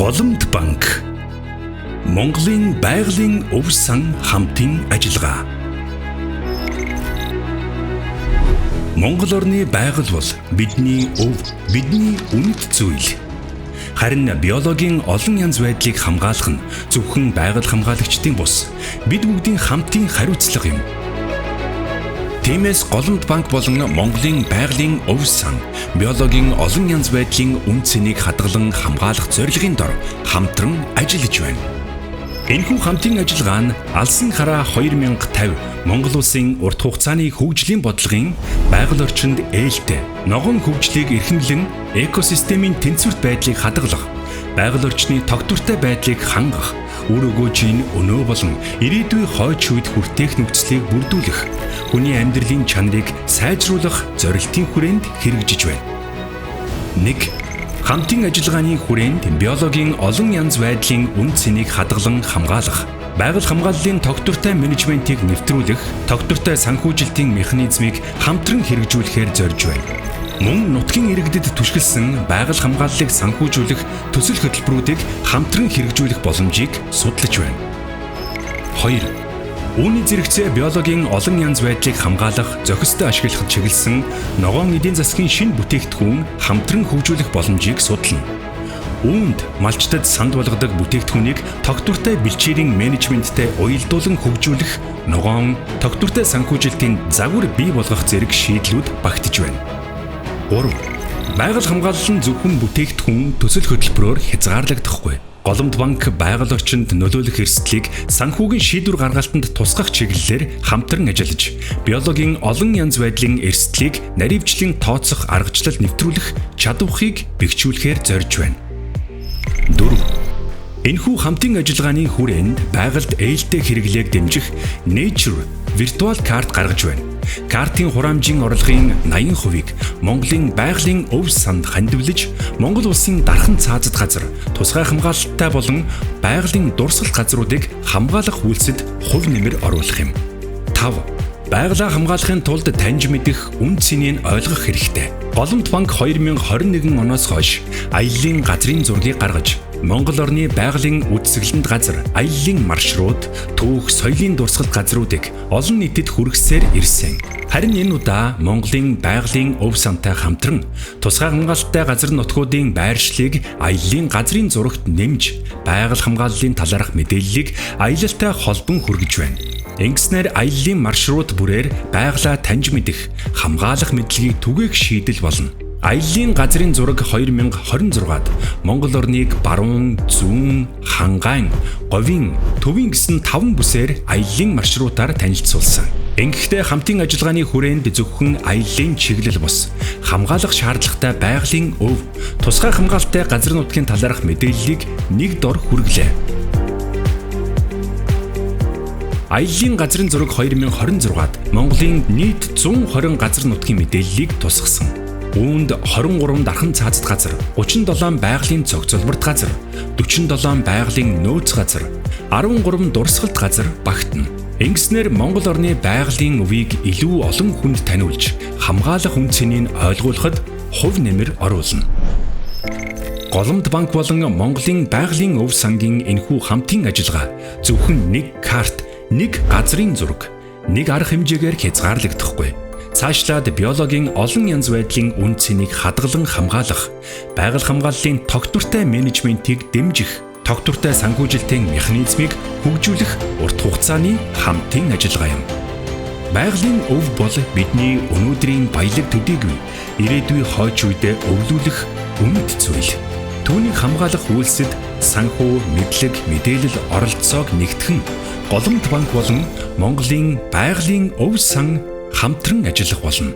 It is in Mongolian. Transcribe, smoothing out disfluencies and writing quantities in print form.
Голомт банк, Монголын байгалийн өв сан хамтын ажиллагаа. Монгол орны байгаль бол бидний өв, бидний үнэт зүйл. Харин биологийн олон янз байдлыг хамгаалах нь зөвхөн байгаль хамгаалагчдын бус бид бүгдийн хамтын хариуцлага юм. Тиймээс Голомт банк болон Монголын байгалийн өв сан биологийн олон янз байдлын үн цэнийг хадгалан хамгаалах зорилгын дор хамтран ажиллаж байна. Энэхүү хамтын ажиллагаа нь Алсын хараа 2050 Монгол улсын урт хугацааны хөгжлийн бодлогын байгаль орчинд ээлтэй ногоон хөгжлийг эрхэмлэн экосистемийн тэнцвэрт байдлыг хадгалах, байгаль орчны тогтвортой байдлыг хангах, үр өгөөжийн өнөө болон ирээдүйн хойч үед хүртээх нөхцөлийг бүрдүүлэх, хүний амьдралын чанарыг сайжруулах зорилтын хүрээнд хэрэгжиж байна. 1. Хамтын ажиллагааны хүрээнд биологийн олон янз байдлын үн цэнийг хадгалан хамгаалах, байгаль хамгааллын тогтвортой менежментийг нэвтрүүлэх, тогтвортой санхүүжилтийн механизмыг хамтран хэрэгжүүлэхээр зорж байна. Мөн нутгийн иргэдэд түшгэлсэн байгаль хамгааллыг санхүүжүүлэх төсөл хөтөлбөрүүдийг хамтран хэрэгжүүлэх боломжийг судлаж байна. 2. Үүний зэрэгцээ биологийн олон янз байдлыг хамгаалах, зохистой ашиглахад чиглэсэн ногоон эдийн засгийн шинэ бүтээгдэхүүн хамтран хөгжүүлэх боломжийг судална. Үүнд малчдад санд болгодог бүтээгдэхүүнийг тогтвортой бэлчээрийн менежменттэй уялдуулан хөгжүүлэх, ногоон тогтвортой санхүүжилтийн загвар бий болгох зэрэг шийдлүүд багтаж байна. 3. Байгаль хамгаалал нь зөвхөн бүтээгдэхүүн төсөл хөтөлбөрөөр хязгаарлагдахгүй. Голомт банк байгаль орчинд нөлөөлөх эрсдлийг санхүүгийн шийдвэр гаргалтанд тусгах чиглэлээр хамтран ажиллаж, биологийн олон янз байдлын эрсдлийг наривчлан тооцох аргачлал нэвтрүүлэх чадварыг бэхжүүлэхээр зорж байна. 4. Энэхүү хамтын ажиллагааны хүрээнд байгальд ээлтэй хэрэглээг дэмжих Nature виртуал карт гаргаж байна. Картын хураамжийн орлогын 80%-ийг Монголын байгалийн өв санд хандивлаж, Монгол улсын дархан цаазад газар, тусгай хамгаалалттай болон байгалийн дурсгал газруудыг хамгаалах үйлсэд хувь нэмэр оруулах юм. 5. Байгалаа хамгаалахын тулд таньж мэдэх үн цэнийг ойлгох хэрэгтэй. Голомт банк 2021 оноос хойш аяллаа газрын зургийг гаргаж, Монгол орны байгалийн үдсгэлэнт газар, аяллаа маршрут, түүх, соёлын дурсгал газруудыг олон нийтэд хүргэсээр ирсэн. Харин энэ удаа Монголын байгалийн өв сантай хамтран тусгай хамгаалалттай газар нутгуудын байршлыг аяллаа газрын зурагт нэмж, байгаль хамгааллын талаарх мэдээллийг аялалтай холбон хүргэж байна. Ингэснээр аяллаа маршрут бүрээр байгалаа таньж мэдэх, хамгаалах мэдлэгийг түгээх шийдэл болно. Аяллаа газрын зураг 2026-ад Монгол орныг баруун, зүүн, хангаан, говийн, төвийн гэсэн 5 бүсээр аяллаа маршрутаар танилцуулсан. Ингэхдээ хамтын ажиллагааны хүрээнд зөвхөн аяллаа чиглэл бус, хамгаалах шаардлагатай байгалийн өв, тусгай хамгаалалттай газар нутгийн талаарх мэдээллийг нэг дор хүргэлээ. Аяллаа газрын зураг 2026-ад Монголын нийт 120 газар нутгийн мэдээллийг тусгасан. Үүнд 23 дархан цаазд газар, 37 байгалийн цогцолборт газар, 47 байгалийн нөөц газар, 13 дурсгалт газар багтана. Ингэснээр Монгол орны байгалийн өвийг илүү олон хүнд таниулж, хамгаалах үн цэнийг ойлгуулахад хувь нэмэр оруулна. Голомт банк болон Монголын байгалийн өв сангийн энэхүү хамтын ажиллагаа зөвхөн нэг карт, нэг газрын зураг, нэг арга хэмжээгээр хязгаарлагдахгүй. Цаашлаад биологийн олон янз байдлын үн цэнийг хадгалан хамгаалах, байгаль хамгааллын тогтвортой менежментийг дэмжих, тогтвортой санхүүжилтийн механизмыг хөгжүүлэх урт хугацааны хамтын ажиллагаа юм. Байгалийн өв бол бидний өнөөдрийн баялаг төдийгүй ирээдүйн хойч үедээ өвлүүлэх үнэт зүйл. Түүнийг хамгаалах үйлсэд санхүү, мэдлэг, мэдээлэл, оролцоог нэгтгэн Голомт банк болон Монголын байгалийн өв сан хамтран ажиллах болно.